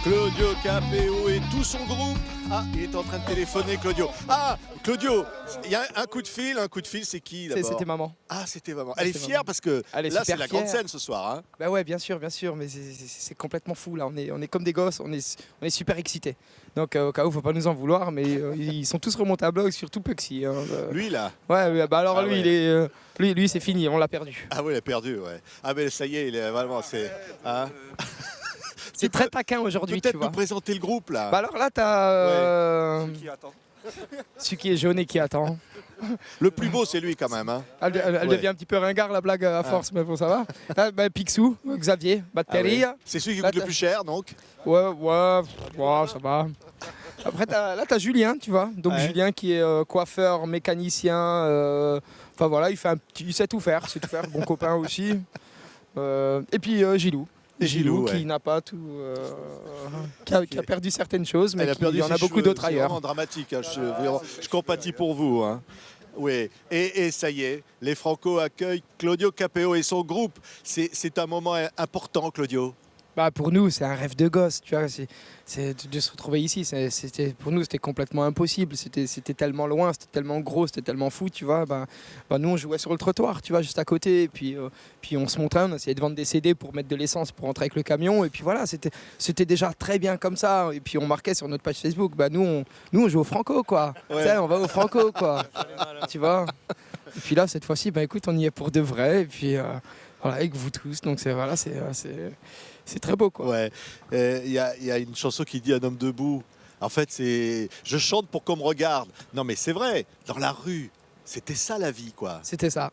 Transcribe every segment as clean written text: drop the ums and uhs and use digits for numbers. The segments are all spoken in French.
Claudio Capéo et tout son groupe. Ah, il est en train de téléphoner, Claudio. Ah, Claudio, il y a un coup de fil, c'est qui d'abord? C'était maman. Ah, c'était maman. Elle est fière parce que là, c'est la grande scène ce soir. Hein. Bah ouais, bien sûr, mais c'est complètement fou là. On est comme des gosses, on est super excités. Donc au cas où, faut pas nous en vouloir, mais ils sont tous remontés à bloc, surtout Puxy. Hein. Lui là. Ouais, bah alors lui, ouais. il est, lui c'est fini, on l'a perdu. Ah oui, il a perdu, ouais. Ah mais ça y est, il est vraiment, c'est. Hein. C'est très taquin aujourd'hui, tu vois. Peut-être nous présenter le groupe là. Bah alors là, t'as celui qui attend. Celui qui est jaune et qui attend. Le plus beau, c'est lui quand même. Hein. Elle devient un petit peu ringard la blague à force, mais bon, ça va. Là, bah, Picsou, Xavier, batterie. Ah ouais. C'est celui qui coûte le plus cher, donc. Ouais, ça va. Après, là, t'as Julien, tu vois. Donc Julien qui est coiffeur, mécanicien. Enfin voilà, il sait tout faire, bon copain aussi. Et puis Gilou. Gilou qui n'a pas tout, qui a perdu certaines choses, mais il y en a beaucoup d'autres ailleurs. C'est vraiment dramatique, hein. Je compatis pour vous. Hein. Oui, et ça y est, les Franco accueillent Claudio Capéo et son groupe. C'est un moment important, Claudio. Bah pour nous, c'est un rêve de gosse, tu vois. C'est de se retrouver ici. Pour nous, c'était complètement impossible. C'était tellement loin, c'était tellement gros, c'était tellement fou, tu vois. Bah, nous, on jouait sur le trottoir, tu vois, juste à côté. Et puis on se montrait, on essayait de vendre des CD pour mettre de l'essence pour rentrer avec le camion. Et puis voilà, c'était déjà très bien comme ça. Et puis on marquait sur notre page Facebook, bah nous, on joue au Franco, quoi. Ouais. Tu sais, on va au Franco, quoi. Tu vois. Et puis là, cette fois-ci, bah écoute, on y est pour de vrai. Et puis voilà, avec vous tous. Donc c'est très beau, quoi. Ouais. Il y a une chanson qui dit Un homme debout. En fait, c'est je chante pour qu'on me regarde. Non, mais c'est vrai. Dans la rue, c'était ça la vie, quoi. C'était ça.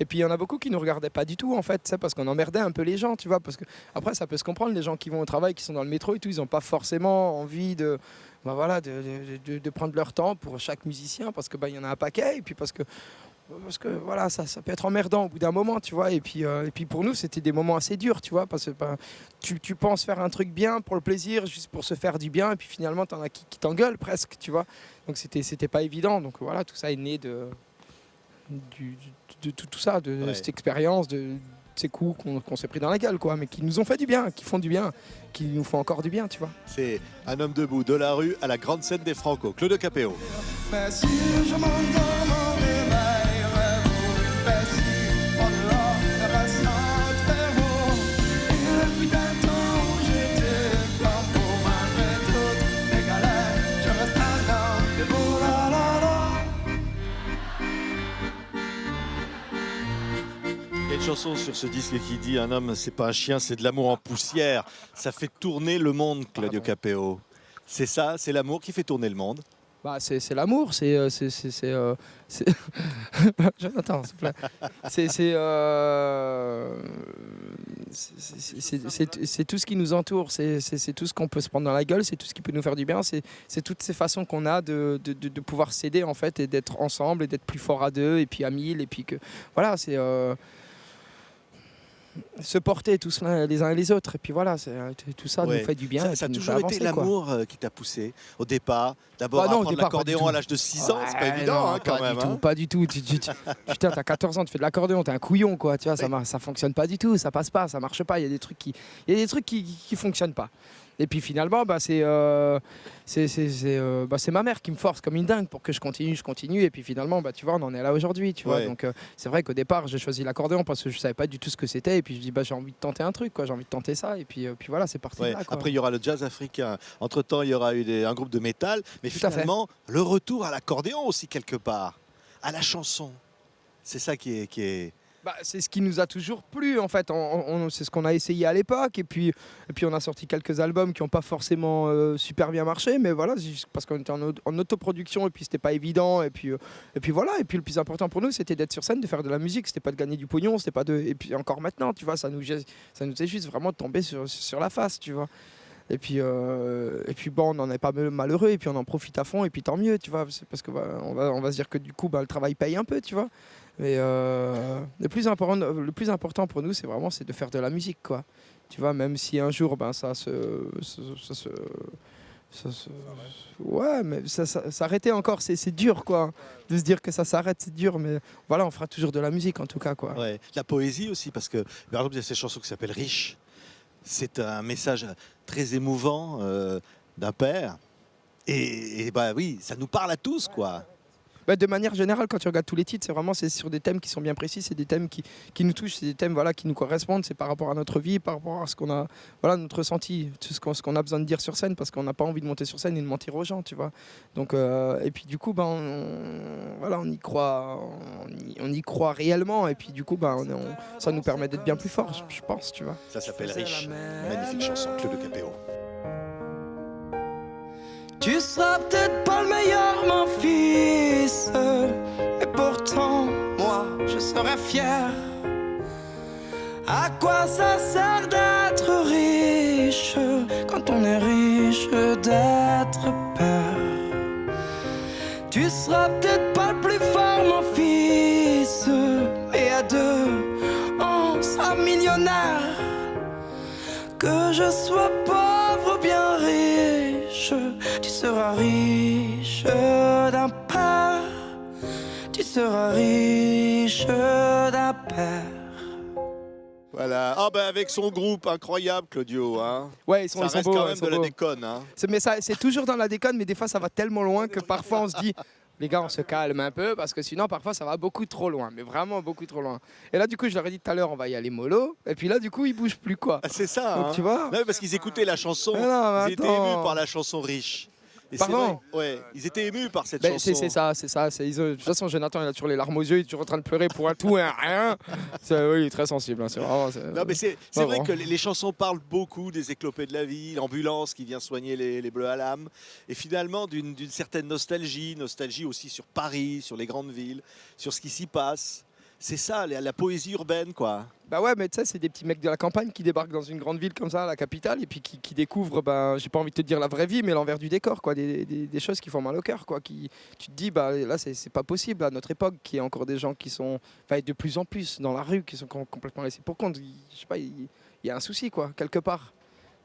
Et puis il y en a beaucoup qui ne nous regardaient pas du tout, en fait, c'est parce qu'on emmerdait un peu les gens, tu vois. Parce que après, ça peut se comprendre, les gens qui vont au travail, qui sont dans le métro et tout, ils n'ont pas forcément envie de prendre leur temps pour chaque musicien, parce que il y en a un paquet, et puis parce que voilà, ça peut être emmerdant au bout d'un moment, tu vois. Et puis pour nous, c'était des moments assez durs, tu vois, parce que tu penses faire un truc bien pour le plaisir, juste pour se faire du bien, et puis finalement, t'en as qui t'engueulent presque, tu vois. Donc c'était pas évident. Donc voilà, tout ça est né de tout ça, de cette expérience, de ces coups qu'on s'est pris dans la gueule, quoi, mais qui nous ont fait du bien, qui font du bien, qui nous font encore du bien, tu vois. C'est Un homme debout, de la rue à la grande scène des Franco. Claudio Capéo. Si je m'endors mon réveil, on dehors, le reste vers vous. Il fut un temps où j'étais blanc pour malgré toutes les galères. Je reste un homme debout, la la la. Il y a une chanson sur ce disque qui dit Un homme, c'est pas un chien, c'est de l'amour en poussière. Ça fait tourner le monde, Claudio Capéo. C'est ça, c'est l'amour qui fait tourner le monde. Bah, c'est l'amour, c'est Jonathan, s'il te plaît. C'est tout ce qui nous entoure, c'est tout ce qu'on peut se prendre dans la gueule, c'est tout ce qui peut nous faire du bien, c'est toutes ces façons qu'on a de pouvoir s'aider, en fait, et d'être ensemble et d'être plus fort à deux et puis à mille, et puis que voilà, c'est se porter tous les uns et les autres, et puis voilà, tout ça nous fait du bien. Ça a toujours été l'amour qui t'a poussé au départ. D'abord apprendre l'accordéon à l'âge de 6 ans, c'est pas évident, quand même. Pas du tout. Putain, t'as 14 ans, tu fais de l'accordéon, t'es un couillon, quoi. Tu vois, ça fonctionne pas du tout, ça passe pas, ça marche pas. Il y a des trucs qui fonctionnent pas. Et puis finalement, c'est ma mère qui me force comme une dingue pour que je continue. Et puis finalement, tu vois, on en est là aujourd'hui, tu vois. Donc c'est vrai qu'au départ, j'ai choisi l'accordéon parce que je savais pas du tout ce que c'était. Et puis je dis, j'ai envie de tenter un truc, quoi. J'ai envie de tenter ça. Et puis voilà, c'est parti. Là, quoi. Après, il y aura le jazz africain. Entre-temps, il y aura eu un groupe de métal. Mais tout finalement, le retour à l'accordéon aussi, quelque part. À la chanson. C'est ça qui est... C'est ce qui nous a toujours plu, en fait. C'est ce qu'on a essayé à l'époque, et puis on a sorti quelques albums qui n'ont pas forcément super bien marché, mais voilà, parce qu'on était en autoproduction, et puis c'était pas évident, et puis voilà. Et puis le plus important pour nous, c'était d'être sur scène, de faire de la musique, c'était pas de gagner du pognon, c'était pas de... Et puis encore maintenant, tu vois, ça nous est juste vraiment de tomber sur la face, tu vois. Et puis on n'en est pas malheureux, et puis on en profite à fond, et puis tant mieux, tu vois, c'est parce que on va se dire que du coup le travail paye un peu, tu vois. Mais le plus important pour nous, c'est de faire de la musique, quoi. Tu vois, même si un jour ça Ouais, mais s'arrêter encore, c'est dur, quoi. De se dire que ça s'arrête, c'est dur, mais voilà, on fera toujours de la musique, en tout cas, quoi. Ouais. La poésie aussi, parce que par exemple, il y a cette chanson qui s'appelle Riche. C'est un message très émouvant d'un père. Et bah oui, ça nous parle à tous, quoi. Bah, de manière générale, quand tu regardes tous les titres, c'est sur des thèmes qui sont bien précis, c'est des thèmes qui nous touchent, c'est des thèmes voilà, qui nous correspondent, c'est par rapport à notre vie, par rapport à ce qu'on a, voilà, notre ressenti, tout ce qu'on a besoin de dire sur scène, parce qu'on n'a pas envie de monter sur scène et de mentir aux gens, tu vois. Donc, et puis du coup, voilà, on y croit réellement, et puis du coup, ça nous permet d'être bien plus forts, je pense, tu vois. Ça s'appelle Riche. Magnifique chanson, Claudio Capéo. Tu seras peut-être pas le meilleur, mon fils, mais pourtant, moi, je serai fier. À quoi ça sert d'être riche quand on est riche d'être père? Tu seras peut-être pas le plus fort, mon fils, mais à deux, on sera millionnaire. Que je sois pauvre ou bien riche, tu seras riche d'un père. Tu seras riche d'un père. Voilà. Ah ben avec son groupe incroyable, Claudio. Hein. Ouais, Ça reste beaux, quand ils même sont de la beaux. déconne. Hein. Mais c'est toujours dans la déconne, mais des fois ça va tellement loin que parfois on se dit les gars, on se calme un peu parce que sinon parfois ça va beaucoup trop loin, mais vraiment beaucoup trop loin. Et là du coup je leur ai dit tout à l'heure on va y aller mollo, et puis là du coup ils bougent plus quoi. Ah, c'est ça. Donc, hein. tu vois. Non, parce qu'ils écoutaient la chanson. Mais non, mais Ils étaient attends. émus par la chanson Riche. Et Pardon. c'est vrai, ouais, ils étaient émus par cette Ben, chanson. c'est ça. De toute façon, Jonathan, il a toujours les larmes aux yeux, il est toujours en train de pleurer pour un tout et un rien. Oui, il est très sensible. Hein, c'est vraiment, Non, mais c'est pas vrai bon. que les chansons parlent beaucoup des éclopés de la vie, l'ambulance qui vient soigner les bleus à l'âme, et finalement d'une certaine nostalgie aussi sur Paris, sur les grandes villes, sur ce qui s'y passe. C'est ça, la poésie urbaine, quoi. Bah ouais, mais tu sais, c'est des petits mecs de la campagne qui débarquent dans une grande ville comme ça, la capitale, et puis qui découvrent, j'ai pas envie de te dire la vraie vie, mais l'envers du décor, quoi, des choses qui font mal au cœur, quoi. Tu te dis, là, c'est pas possible à notre époque qu'il y ait encore des gens qui sont, de plus en plus dans la rue, qui sont complètement laissés pour compte. Je sais pas, il y a un souci, quoi, quelque part,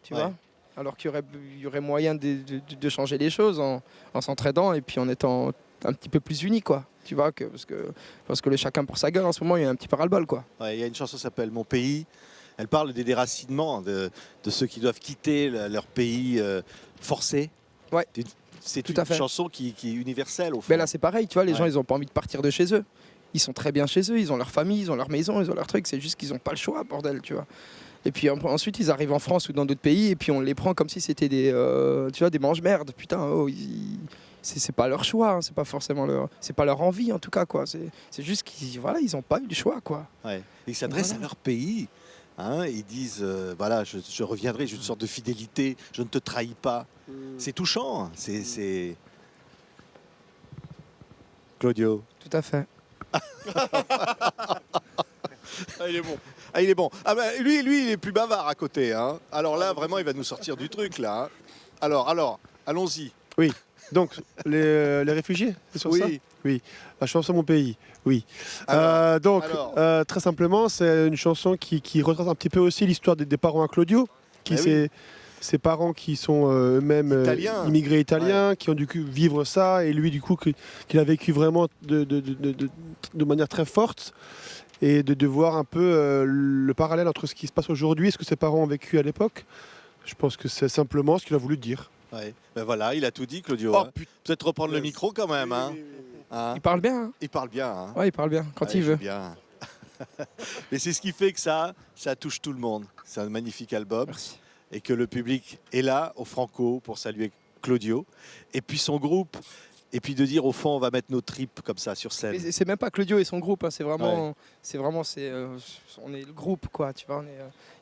tu Ouais. vois. Alors qu'il y aurait moyen de changer les choses en s'entraidant et puis en étant un petit peu plus unis, quoi. Tu vois, parce que le chacun pour sa gueule, en ce moment, il y a un petit peu ras-le-bol, quoi. Ouais, il y a une chanson qui s'appelle Mon pays. Elle parle des déracinements de ceux qui doivent quitter leur pays forcés. Ouais. C'est Tout une à fait. chanson qui est universelle, au fond. Mais là, c'est pareil, tu vois, les Ouais. gens, ils n'ont pas envie de partir de chez eux. Ils sont très bien chez eux, ils ont leur famille, ils ont leur maison, ils ont leur truc. C'est juste qu'ils n'ont pas le choix, bordel, tu vois. Et puis ensuite, ils arrivent en France ou dans d'autres pays, et puis on les prend comme si c'était des mange-merdes. Putain, c'est pas leur choix, hein, c'est pas forcément c'est pas leur envie en tout cas, quoi. C'est juste qu'ils ils ont pas eu le choix, quoi. Ouais. Ils s'adressent Voilà. à leur pays. Hein, ils disent, voilà, je reviendrai, j'ai une sorte de fidélité, je ne te trahis pas. C'est touchant. Hein. C'est... Claudio. Tout à fait. Ah, il est bon. Ah, il est bon. Ah, bah, lui, il est plus bavard à côté. Hein. Alors là, vraiment, il va nous sortir du truc, là. Hein. Alors, allons-y. Donc, les réfugiés, c'est sur ça? Oui. La chanson Mon pays, oui. Alors, Très simplement, c'est une chanson qui retrace un petit peu aussi l'histoire des parents à Claudio, ses parents qui sont eux-mêmes Italiens. immigrés italiens, qui ont dû vivre ça, et lui, du coup, qu'il a vécu vraiment de manière très forte, et de voir un peu le parallèle entre ce qui se passe aujourd'hui et ce que ses parents ont vécu à l'époque. Je pense que c'est simplement ce qu'il a voulu dire. ouais. Ben voilà, il a tout dit, Claudio. Oh, hein. Peut-être reprendre le micro quand même. Hein. Hein. Il parle bien, hein. Il parle bien. Hein. Ouais, il parle bien, quand Ouais, il joue veut. bien. Mais c'est ce qui fait que ça touche tout le monde. C'est un magnifique album. Merci. Et que le public est là, au Franco, pour saluer Claudio. Et puis son groupe. Et puis de dire, au fond, on va mettre nos tripes comme ça sur scène. Mais c'est même pas Claudio et son groupe, hein, on est le groupe, quoi, tu vois.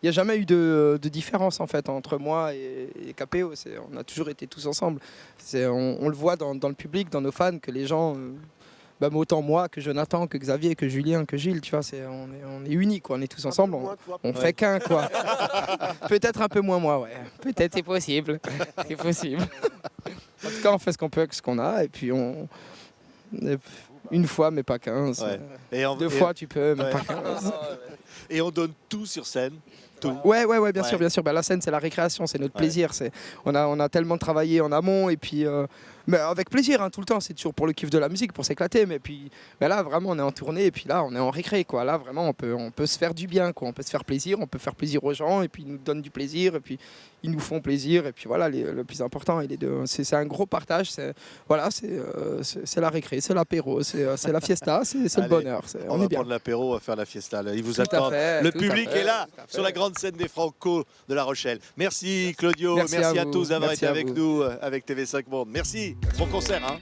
Il n'y a jamais eu de différence, en fait, entre moi et KPO. On a toujours été tous ensemble. On le voit dans le public, dans nos fans, que les gens, autant moi que Jonathan, que Xavier, que Julien, que Gilles, tu vois, on est unis, quoi. On est tous ensemble, on fait qu'un, quoi. Peut-être un peu moins moi, ouais. Peut-être c'est possible. C'est possible. En tout cas, on fait ce qu'on peut avec ce qu'on a, et puis une fois, mais pas 15. Ouais. Et Deux fois, tu peux, mais ouais. pas 15. Et on donne tout sur scène. tout. Ouais, bien Ouais. sûr, bien sûr. Bah, la scène, c'est la récréation, c'est notre Ouais. plaisir. On a tellement travaillé en amont et puis, mais avec plaisir, hein, tout le temps. C'est toujours pour le kiff de la musique, pour s'éclater. Mais puis, bah, là, vraiment, on est en tournée et puis là, on est en récré, quoi. Là, vraiment, on peut se faire du bien, quoi. On peut se faire plaisir, on peut faire plaisir aux gens et puis ils nous donnent du plaisir et puis ils nous font plaisir et puis voilà, le plus important, c'est un gros partage. Voilà, c'est la récré, c'est l'apéro, c'est la fiesta, c'est le Allez, bonheur. On On va est bien. prendre l'apéro, on va faire la fiesta. Là. Ils vous Tout à attendent. fait, Le tout à public fait, est là, tout à fait. sur la grande scène des Franco de La Rochelle. Merci Claudio, Merci merci à à vous, tous d'avoir merci été à avec vous. nous avec TV5 Monde. Merci, bon concert. Hein.